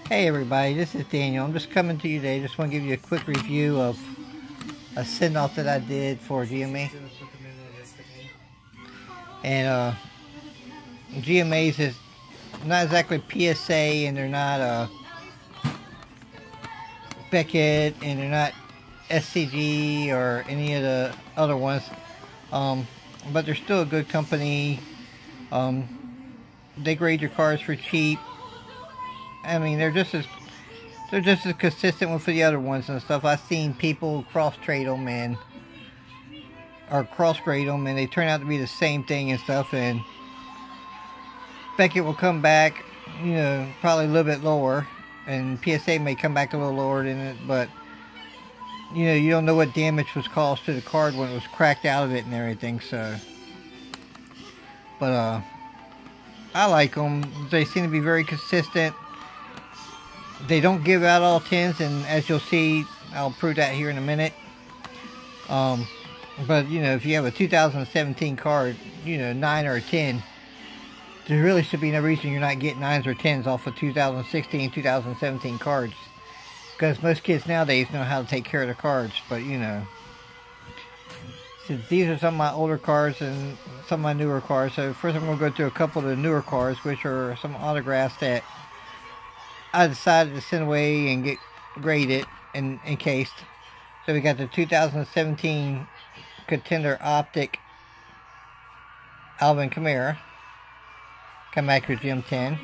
Hey everybody, this is Daniel. I'm just coming to you today. Just want to give you a quick review of a send-off that I did for GMA. And GMA's is not exactly PSA, and they're not Beckett, and they're not SCG or any of the other ones. But they're still a good company. They grade your cars for cheap. I mean, they're just as consistent with the other ones and stuff. I've seen people cross-trade them or cross-grade them, and they turn out to be the same thing and stuff. And Beckett will come back, you know, probably a little bit lower, and PSA may come back a little lower than it, but you know, you don't know what damage was caused to the card when it was cracked out of it and everything. So, but I like them. They seem to be very consistent. They don't give out all 10s, and as you'll see, I'll prove that here in a minute. But, you know, if you have a 2017 card, you know, 9 or a 10, there really should be no reason you're not getting 9s or 10s off of 2016, 2017 cards. Because most kids nowadays know how to take care of their cards, but, you know. Since these are some of my older cards and some of my newer cards, so first I'm going to go through a couple of the newer cards, which are some autographs that I decided to send away and get graded and encased. So we got the 2017 Contender Optic Alvin Kamara. Come back with Gym 10.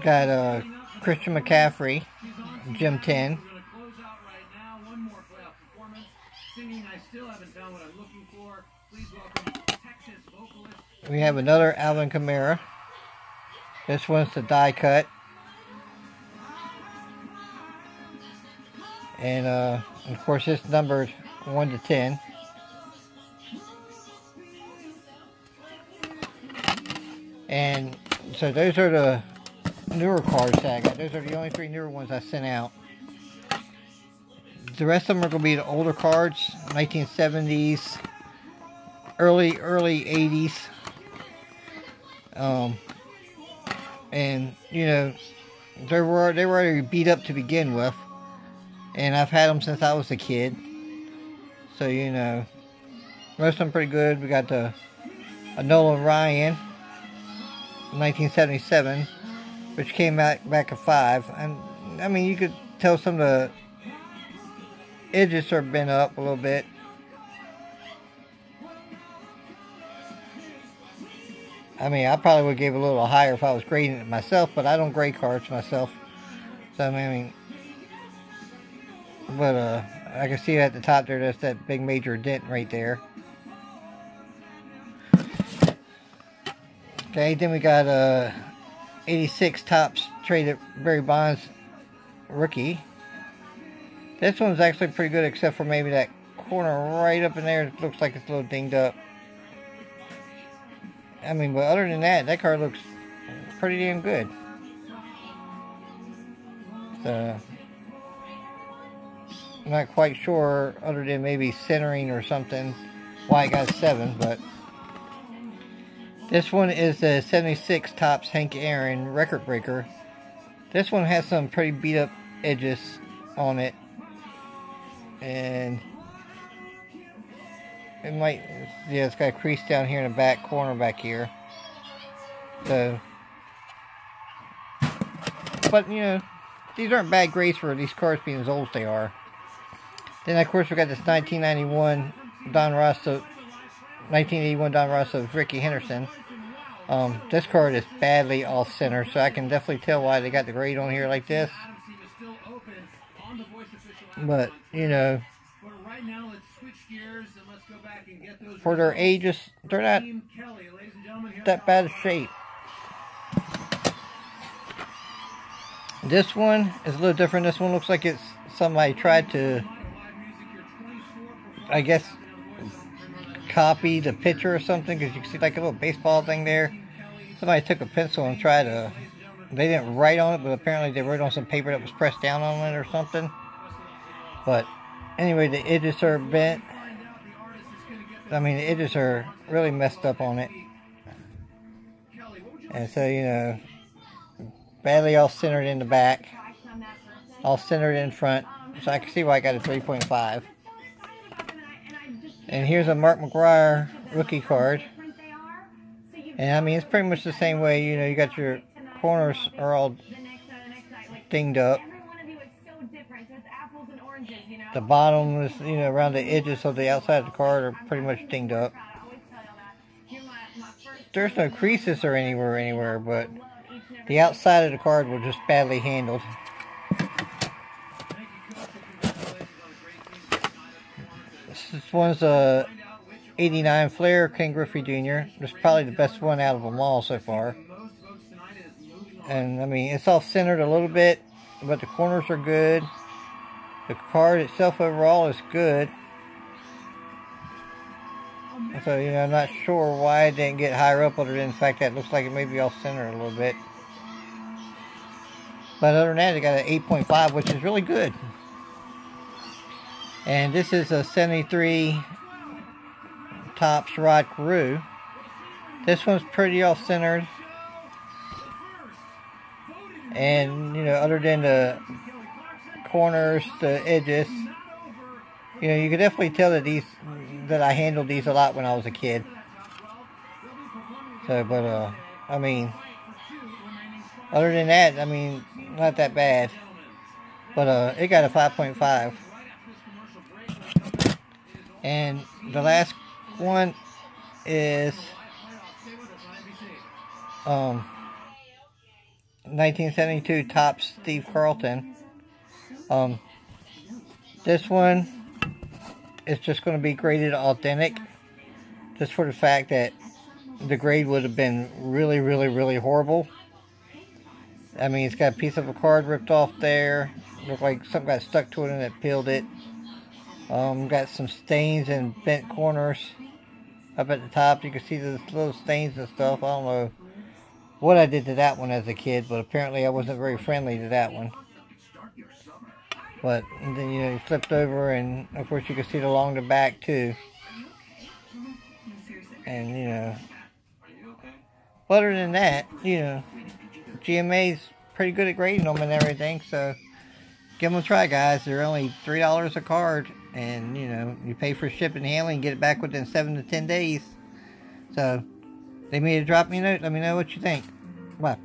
Got Christian McCaffrey, Gym 10. We have another Alvin Kamara. This one's the die cut. And of course it's numbered 1 to 10. And so those are the newer cards that I got. Those are the only 3 newer ones I sent out. The rest of them are going to be the older cards, 1970s, early 80s. And you know, they were already beat up to begin with, and I've had them since I was a kid. So you know, most of them pretty good. We got a Nolan Ryan, 1977, which came out back at 5, and I mean you could tell some of the edges are bent up a little bit. I mean, I probably would give it a little higher if I was grading it myself, but I don't grade cards myself. So, I mean, but, I can see at the top there, that's that big major dent right there. Okay, then we got, 86 Topps Traded Barry Bonds rookie. This one's actually pretty good, except for maybe that corner right up in there. It looks like it's a little dinged up. I mean, but other than that, that card looks pretty damn good. So, I'm not quite sure, other than maybe centering or something, why it got 7, but this one is the 76 Topps Hank Aaron Record Breaker. This one has some pretty beat up edges on it, and it might, yeah, it's got a crease down here in the back corner back here. So, but you know, these aren't bad grades for these cards being as old as they are. Then of course we got this 1991 Don Rosso, 1981 Don Rosso of Ricky Henderson. This card is badly off center, so I can definitely tell why they got the grade on here like this. But you know, for their ages, they're not that bad of shape. This one is a little different. This one looks like it's somebody tried to, I guess, copy the picture or something, because you can see like a little baseball thing there. Somebody took a pencil and tried to, they didn't write on it, but apparently they wrote on some paper that was pressed down on it or something. But anyway, the edges are bent. I mean, the edges are really messed up on it. And so, you know, badly off-centered in the back, off-centered in front, so I can see why I got a 3.5. And here's a Mark McGwire rookie card. And I mean, it's pretty much the same way, you know, you got your corners are all dinged up. The bottom is, you know, around the edges of the outside of the card are pretty much dinged up. There's no creases or anywhere, but the outside of the card was just badly handled. This one's a 89 Flair Ken Griffey Jr. It's probably the best one out of them all so far. And I mean, it's off-centered a little bit, but the corners are good. The card itself overall is good. So, you know, I'm not sure why it didn't get higher up, other than the fact that it looks like it may be off-center a little bit. But other than that, it got an 8.5, which is really good. And this is a 73 Topps Rod Carew. This one's pretty off-centered. And, you know, other than the corners, the edges, you know, you can definitely tell that I handled these a lot when I was a kid. So, but, I mean, other than that, I mean, not that bad. But, it got a 5.5. And the last one is 1972 Topps Steve Carlton. This one is just going to be graded authentic, just for the fact that the grade would have been really horrible. I mean, it's got a piece of a card ripped off there. Looked like something got stuck to it and it peeled it. Got some stains and bent corners up at the top. You can see the little stains and stuff. I don't know what I did to that one as a kid, but apparently I wasn't very friendly to that one. But and then, you know, you flipped over, and of course you can see it along the back too. And, you know, other than that, you know, GMA's pretty good at grading them and everything, so give them a try, guys. They're only $3 a card, and, you know, you pay for shipping and handling and get it back within 7 to 10 days. So, they need to drop me a note. Let me know what you think. Bye.